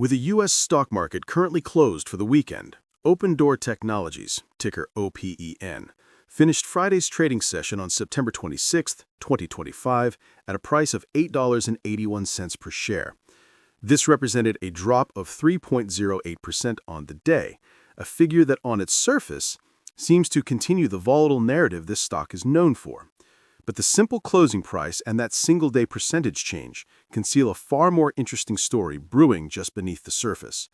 With the U.S. stock market currently closed for the weekend, Opendoor Technologies, ticker OPEN, finished Friday's trading session on September 26, 2025, at a price of $8.81 per share. This represented a drop of 3.08% on the day, a figure that on its surface seems to continue the volatile narrative this stock is known for. But the simple closing price and that single-day percentage change conceal a far more interesting story brewing just beneath the surface.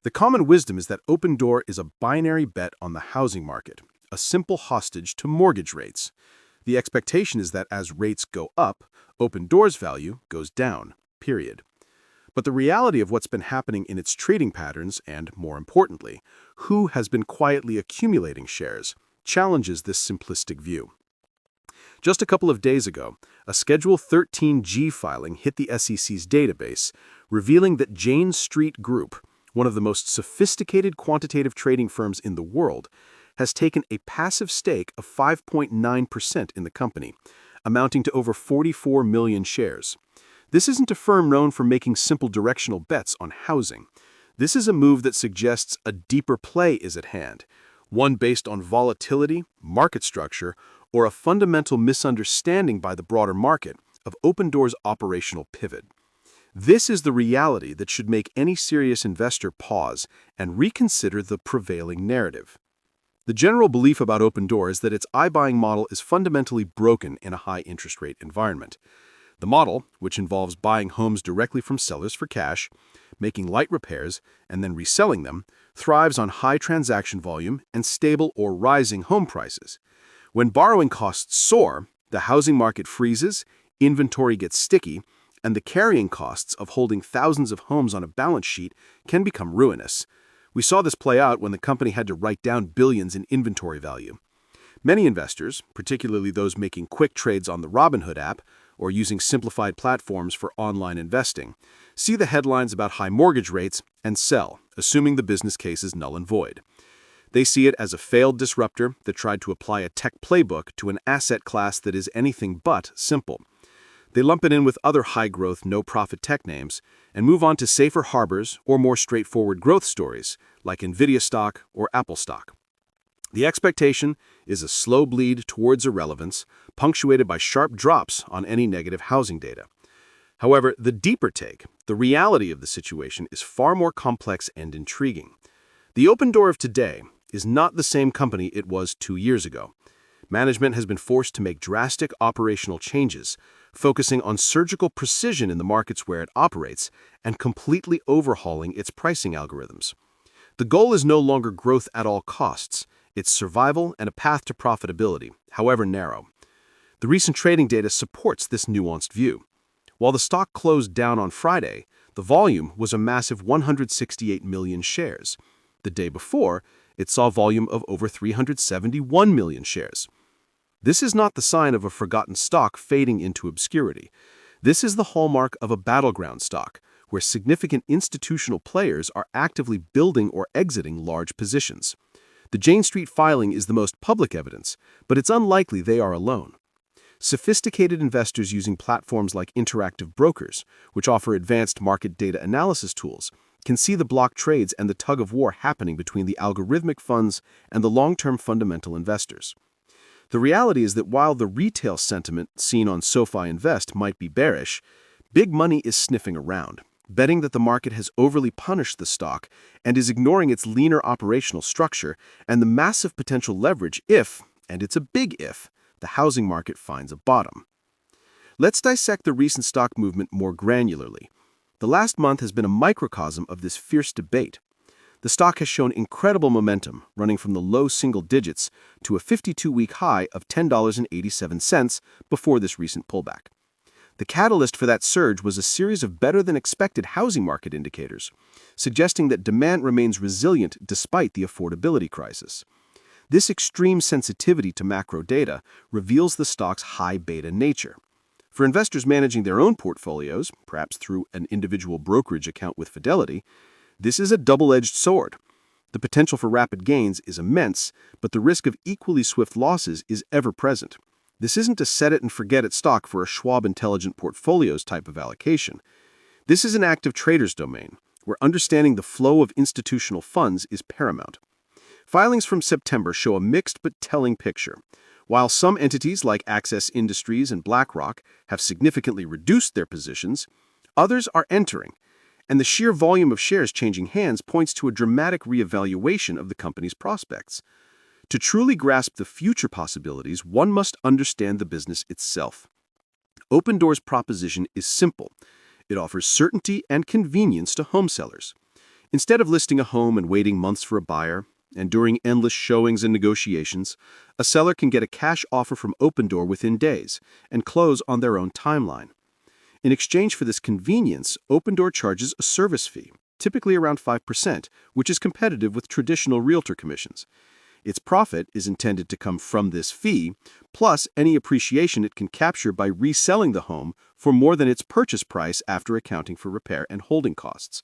The common wisdom is that Opendoor is a binary bet on the housing market, a simple hostage to mortgage rates. The expectation is that as rates go up, Opendoor's value goes down, period. But the reality of what's been happening in its trading patterns and, more importantly, who has been quietly accumulating shares, challenges this simplistic view. Just a couple of days ago, a Schedule 13G filing hit the SEC's database, revealing that Jane Street Group, one of the most sophisticated quantitative trading firms in the world, has taken a passive stake of 5.9% in the company, amounting to over 44 million shares. This isn't a firm known for making simple directional bets on housing. This is a move that suggests a deeper play is at hand, one based on volatility, market structure, or a fundamental misunderstanding by the broader market of Opendoor's operational pivot. This is the reality that should make any serious investor pause and reconsider the prevailing narrative. The general belief about Opendoor is that its iBuying model is fundamentally broken in a high interest rate environment. The model, which involves buying homes directly from sellers for cash, making light repairs, and then reselling them, thrives on high transaction volume and stable or rising home prices. When borrowing costs soar, the housing market freezes, inventory gets sticky, and the carrying costs of holding thousands of homes on a balance sheet can become ruinous. We saw this play out when the company had to write down billions in inventory value. Many investors, particularly those making quick trades on the Robinhood app or using simplified platforms for online investing, see the headlines about high mortgage rates and sell, assuming the business case is null and void. They see it as a failed disruptor that tried to apply a tech playbook to an asset class that is anything but simple. They lump it in with other high-growth, no-profit tech names and move on to safer harbors or more straightforward growth stories like Nvidia stock or Apple stock. The expectation is a slow bleed towards irrelevance, punctuated by sharp drops on any negative housing data. However, the deeper take, the reality of the situation, is far more complex and intriguing. The Opendoor of today is not the same company it was 2 years ago. Management has been forced to make drastic operational changes, focusing on surgical precision in the markets where it operates and completely overhauling its pricing algorithms. The goal is no longer growth at all costs. It's survival and a path to profitability, however narrow. The recent trading data supports this nuanced view. While the stock closed down on Friday, the volume was a massive 168 million shares. The day before, it saw volume of over 371 million shares. This is not the sign of a forgotten stock fading into obscurity. This is the hallmark of a battleground stock, where significant institutional players are actively building or exiting large positions. The Jane Street filing is the most public evidence, but it's unlikely they are alone. Sophisticated investors using platforms like Interactive Brokers, which offer advanced market data analysis tools, can see the block trades and the tug-of-war happening between the algorithmic funds and the long-term fundamental investors. The reality is that while the retail sentiment seen on SoFi Invest might be bearish, big money is sniffing around, betting that the market has overly punished the stock and is ignoring its leaner operational structure and the massive potential leverage if, and it's a big if, the housing market finds a bottom. Let's dissect the recent stock movement more granularly. The last month has been a microcosm of this fierce debate. The stock has shown incredible momentum, running from the low single digits to a 52-week high of $10.87 before this recent pullback. The catalyst for that surge was a series of better-than-expected housing market indicators, suggesting that demand remains resilient despite the affordability crisis. This extreme sensitivity to macro data reveals the stock's high beta nature. For investors managing their own portfolios, perhaps through an individual brokerage account with Fidelity, this is a double-edged sword. The potential for rapid gains is immense, but the risk of equally swift losses is ever present. This isn't a set-it-and-forget-it stock for a Schwab Intelligent Portfolios type of allocation. This is an active trader's domain, where understanding the flow of institutional funds is paramount. Filings from September show a mixed but telling picture. While some entities like Access Industries and BlackRock have significantly reduced their positions, others are entering, and the sheer volume of shares changing hands points to a dramatic reevaluation of the company's prospects. To truly grasp the future possibilities, one must understand the business itself. Opendoor's proposition is simple. It offers certainty and convenience to home sellers. Instead of listing a home and waiting months for a buyer, enduring endless showings and negotiations, a seller can get a cash offer from Opendoor within days and close on their own timeline. In exchange for this convenience, Opendoor charges a service fee, typically around 5%, which is competitive with traditional realtor commissions. Its profit is intended to come from this fee, plus any appreciation it can capture by reselling the home for more than its purchase price after accounting for repair and holding costs.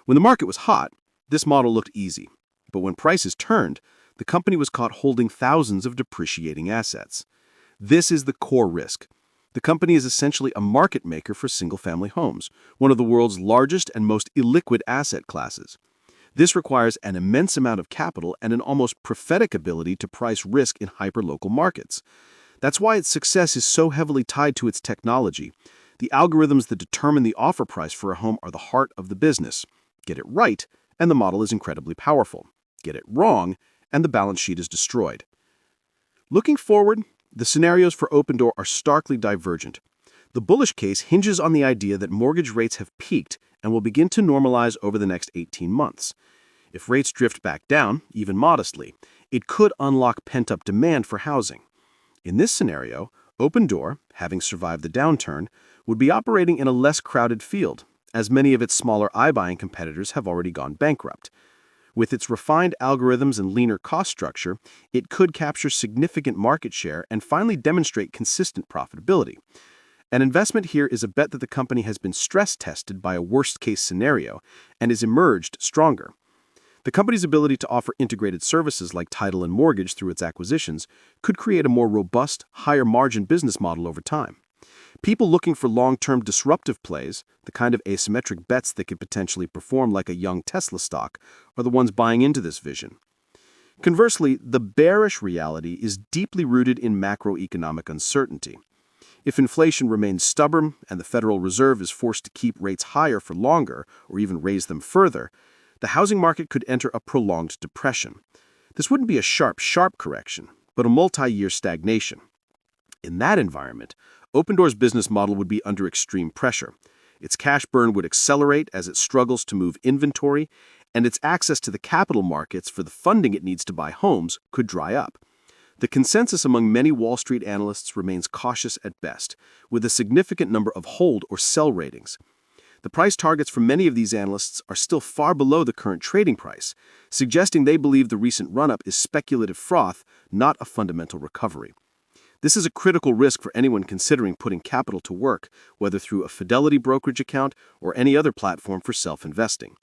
When the market was hot, this model looked easy. But when prices turned, the company was caught holding thousands of depreciating assets. This is the core risk. The company is essentially a market maker for single-family homes, one of the world's largest and most illiquid asset classes. This requires an immense amount of capital and an almost prophetic ability to price risk in hyperlocal markets. That's why its success is so heavily tied to its technology. The algorithms that determine the offer price for a home are the heart of the business. Get it right, and the model is incredibly powerful. Get it wrong, and the balance sheet is destroyed. Looking forward, the scenarios for Opendoor are starkly divergent. The bullish case hinges on the idea that mortgage rates have peaked and will begin to normalize over the next 18 months. If rates drift back down, even modestly, it could unlock pent-up demand for housing. In this scenario, Opendoor, having survived the downturn, would be operating in a less crowded field, as many of its smaller iBuying competitors have already gone bankrupt. With its refined algorithms and leaner cost structure, it could capture significant market share and finally demonstrate consistent profitability. An investment here is a bet that the company has been stress-tested by a worst-case scenario and has emerged stronger. The company's ability to offer integrated services like title and mortgage through its acquisitions could create a more robust, higher-margin business model over time. People looking for long-term disruptive plays, the kind of asymmetric bets that could potentially perform like a young Tesla stock, are the ones buying into this vision. Conversely, the bearish reality is deeply rooted in macroeconomic uncertainty. If inflation remains stubborn and the Federal Reserve is forced to keep rates higher for longer or even raise them further, the housing market could enter a prolonged depression. This wouldn't be a sharp correction, but a multi-year stagnation. In that environment, Opendoor's business model would be under extreme pressure. Its cash burn would accelerate as it struggles to move inventory, and its access to the capital markets for the funding it needs to buy homes could dry up. The consensus among many Wall Street analysts remains cautious at best, with a significant number of hold or sell ratings. The price targets for many of these analysts are still far below the current trading price, suggesting they believe the recent run-up is speculative froth, not a fundamental recovery. This is a critical risk for anyone considering putting capital to work, whether through a Fidelity brokerage account or any other platform for self-investing.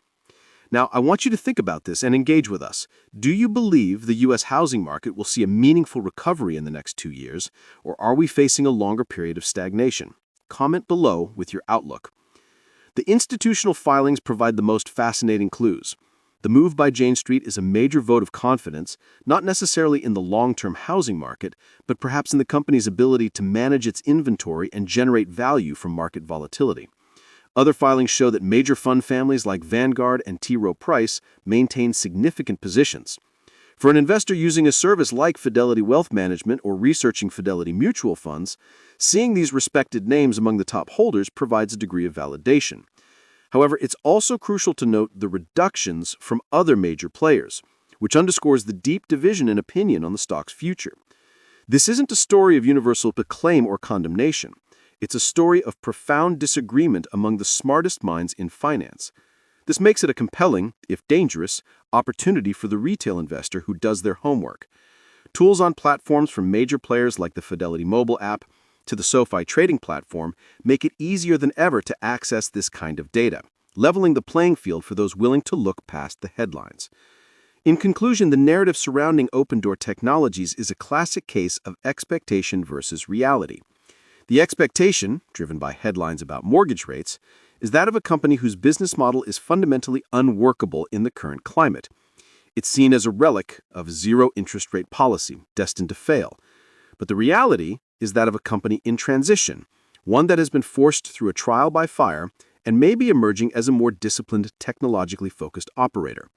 Now, I want you to think about this and engage with us. Do you believe the U.S. housing market will see a meaningful recovery in the next 2 years, or are we facing a longer period of stagnation? Comment below with your outlook. The institutional filings provide the most fascinating clues. The move by Jane Street is a major vote of confidence, not necessarily in the long-term housing market, but perhaps in the company's ability to manage its inventory and generate value from market volatility. Other filings show that major fund families like Vanguard and T. Rowe Price maintain significant positions. For an investor using a service like Fidelity Wealth Management or researching Fidelity mutual funds, seeing these respected names among the top holders provides a degree of validation. However, it's also crucial to note the reductions from other major players, which underscores the deep division in opinion on the stock's future. This isn't a story of universal acclaim or condemnation. It's a story of profound disagreement among the smartest minds in finance. This makes it a compelling, if dangerous, opportunity for the retail investor who does their homework. Tools on platforms from major players like the Fidelity mobile app to the SoFi trading platform make it easier than ever to access this kind of data, leveling the playing field for those willing to look past the headlines. In conclusion, the narrative surrounding Opendoor Technologies is a classic case of expectation versus reality. The expectation, driven by headlines about mortgage rates, is that of a company whose business model is fundamentally unworkable in the current climate. It's seen as a relic of zero interest rate policy, destined to fail. But the reality is that of a company in transition, one that has been forced through a trial by fire and may be emerging as a more disciplined, technologically focused operator.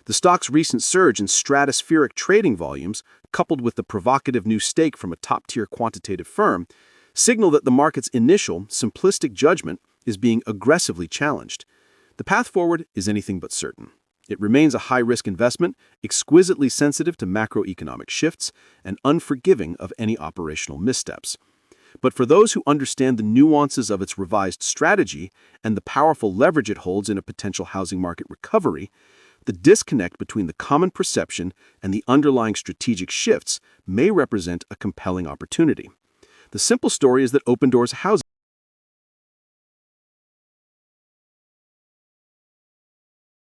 The stock's recent surge in stratospheric trading volumes, coupled with the provocative new stake from a top-tier quantitative firm, signal that the market's initial, simplistic judgment is being aggressively challenged. The path forward is anything but certain. It remains a high-risk investment, exquisitely sensitive to macroeconomic shifts, and unforgiving of any operational missteps. But for those who understand the nuances of its revised strategy and the powerful leverage it holds in a potential housing market recovery, the disconnect between the common perception and the underlying strategic shifts may represent a compelling opportunity. The simple story is that Opendoor's housing